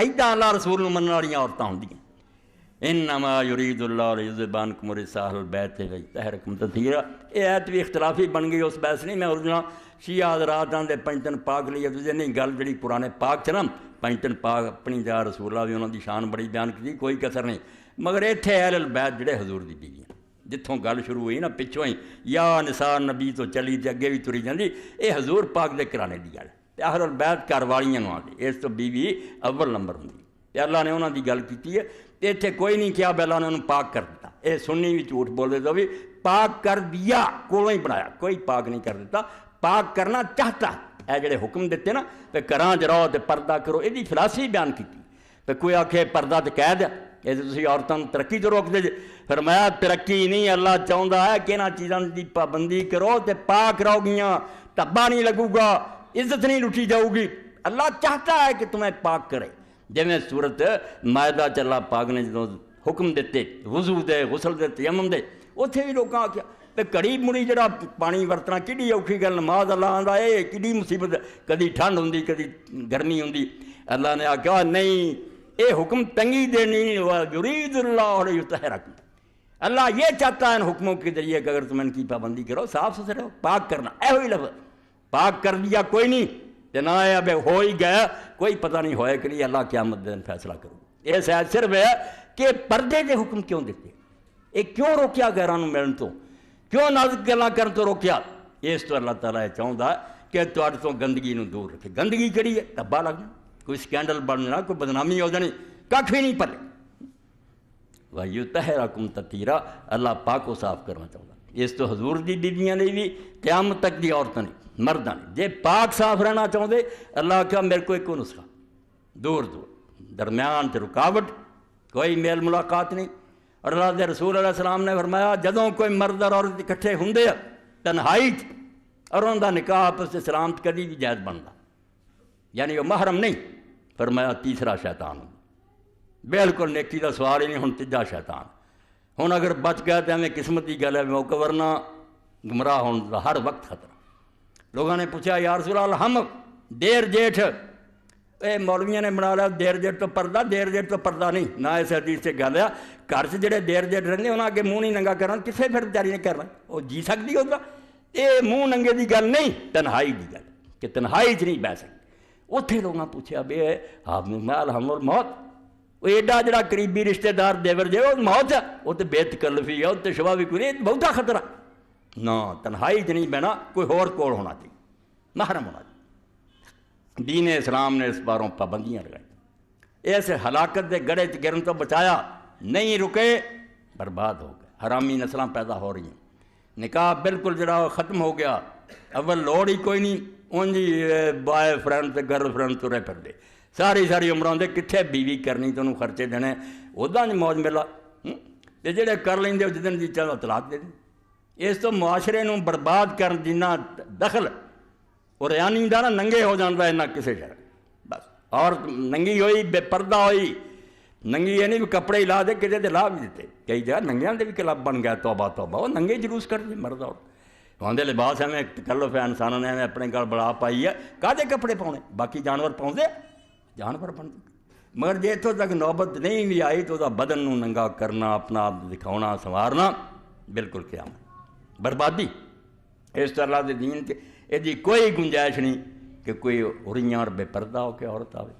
ایداں اللہ رسول نوں منن والیاں عورتاں ہوندیاں انما یرید اللہ لیذہب عنکم الرجس اہل البیت ویطہرکم تطہیرا. یہ ایت بھی اختلافی بن گئی، اس بحث نہیں میں اورجنا شیعہ حضرات آندے پنجتن پاک لیے دوجے نہیں گل جڑی قرآن پاک چ نا پنجتن پاک اپنی جا رسول اللہ بھی انہوں دی شان بڑی بیان کی کوئی کسر نہیں، مگر ایتھے اہل البیت جڑے حضور دی بیویاں جتھوں گل شروع ہوئی نا پچھوں ہی یا نساء نبی تو چلی تے اگے بھی تری جاندی، اے حضور پاک دے کرانے دی گل تے اہل البیت گھر والیاں نوں آندے، اس تو بیوی اول نمبر ہوندی تے اللہ نے انہاں دی گل کیتی ہے تے ایتھے کوئی نہیں کیا اللہ نے انہوں پاک کر دیتا. اے سنی بھی جھوٹ بول دے تو بھی پاک کر دیا کولوں ہی بنایا، کوئی پاک نہیں کر دیتا، پاک کرنا چاہتا. اے جڑے حکم دیتے نا کہ گھراں وچ رہو تے پردہ کرو، یہ فلاسفی بیان کیتی تے کوئی آکھے پردہ تے قید ہے، یہ تسی عورتاں ترقی تو روک دے جے. فرمایا ترقی نہیں، اللہ چاہتا ہے کہ انہاں چیزاں دی پابندی کرو تے پاک رہو گیاں، دھبا نہیں لگو گا، عزت نہیں لٹی جاؤ گی. اللہ چاہتا ہے کہ تمہیں پاک کرے. جویں صورت مائدہ چ اللہ پاک نے جدوں حکم دیتے وضو دے غسل دے تیمم دے، اتھے بھی لوکاں آکھیا تے گھڑی مڑی جڑا پانی ورتنا کڈی اوکھی گل، نماز اللہ آندا اے کڈی مصیبت، کدی ٹھنڈ ہوندی کدی گرمی ہوندی. اللہ نے آکھیا نہیں، اے حکم تنگی دینی یرید اللہ لیطہرکم. اللہ یہ چاہتا ہے ان حکموں کے ذریعے کہ اگر تم ان کی پابندی کرو صاف ستھرے ہو، پاک کرنا. اے ہوئی لفظ پاک کر دیا کوئی نہیں تے نہ ہے اب ہو ہی گیا، کوئی پتہ نہیں ہوئے کہ نہیں، اللہ قیامت دن فیصلہ کرو. یہ شاید صرف ہے کہ پردے دے حکم کیوں دیتے، یہ کیوں روکیا غیراں نوں ملن تو، کیوں نازک گلاں کرن تو روکیا. اس تو اللہ تعالیٰ یہ چاہتا ہے کہ تواڈے تو گندگی نوں دور رکھے. گندگی کہڑی ہے؟ دھبا لگ جانا، کوئی سکینڈل بن جانا، کوئی بدنامی ہو جانی، کھ بھی نہیں پلے. وَيُطَہِّرَکُم تَطْہِیرًا، اللہ پاک و صاف کرنا چاہتا. اس تو حضور دی بیویاں نے بھی قیامت تک دی عورتوں نے مرداں نے جے پاک صاف رہنا چاہتے، اللہ کہا میرے کو ایک نسخہ، دور دور درمیان تے رکاوٹ، کوئی میل ملاقات نہیں. اور اللہ دے رسول علیہ السلام نے فرمایا جدوں کوئی مرد اور عورت اکٹھے ہوندے تنہائی اور انہوں دا نکاح آپس سے سلامت کدی بھی جائز بنتا، یعنی وہ محرم نہیں. فرمایا تیسرا شیطان، بالکل نیکی دا سوال ہی نہیں، ہن تیجا شیطان. ہن اگر بچ گیا تو ہمیں قسمت کی گل ہے، موقع ورنہ گمراہ ہونے دا ہر وقت خطرہ. لوگوں نے پوچھا یا رسول اللہ ہم دیر جیٹھ، اے مولویاں نے بنا لیا دیر جیٹھ تو پردہ، دیر جیٹھ تو پردہ نہیں. نہ اس حدیث سے گل ہے گھر سے جڑے دیر جیٹھ رہندے انہاں اگے منہ نہیں ننگا کرنا، کسے پھر بیچاری نے کرنا، وہ جی سکتی ہوگا. یہ منہ ننگے دی گل نہیں، تنہائی دی گل کہ تنہائی چ نہیں بہ سکتی. اتنے لوگوں نے پوچھا بے مال ہم اور موت، وہ ایڈا جڑا قریبی رشتہ دار دیور جے وہ موت ہے، وہ تو بے تکلفی ہے، وہ تو شبہ بھی کوئی نہیں، بہتا خطرہ. نہ تنہائی چ نہیں بہنا، کوئی ہور کول ہونا چاہیے، محرم ہونا چاہیے. دین اسلام نے اس باروں پابندیاں لگائی، اس ہلاکت دے گڑے چ گرن تو بچایا. نہیں رکے برباد ہو گئے، حرامی نسلاں پیدا ہو رہی ہیں. نکاح بالکل جڑا ختم ہو گیا، اول لوڑ ہی کوئی نہیں، اونجی بوائے فرینڈ تے گرل فرینڈ ترے پھر دے ساری عمر آدھے کتنے بیوی کرنی تو انہوں خرچے دینے، ادا نہیں موج میلا. تے جڑے کر لیں اس دن جی چاہو طلاق دے دیں. اس تو معاشرے نوں برباد کرن جنہ دخل اور ریانی دا نا ننگے ہو جانا ہے نہ کسے شہر. بس عورت ننگی ہوئی بے پردہ ہوئی، ننگی یہ نہیں بھی کپڑے لا دے کسی دے لا بھی دیتے، کئی جگہ ننگیاں دے بھی کلب بن گیا. توبہ توبہ، وہ ننگے جلوس کر دیں مرد عورت. آدھے لباس ہمیں تکلف ہے، انسانوں نے ہمیں اپنے گل بڑا پائی ہے، کہدے کپڑے پاؤنے، باقی جانور پاؤندے جانور بنتے. مگر جے اتوں تک نوبت نہیں بھی آئی تو دا بدن نوں ننگا کرنا، اپنا آپ دکھاؤنا سنوارنا بالکل قیامت بربادی. اس طرح دے دین تے یہ کوئی گنجائش نہیں کہ کوئی عریاں اور بے پردہ ہو کے عورت آوے.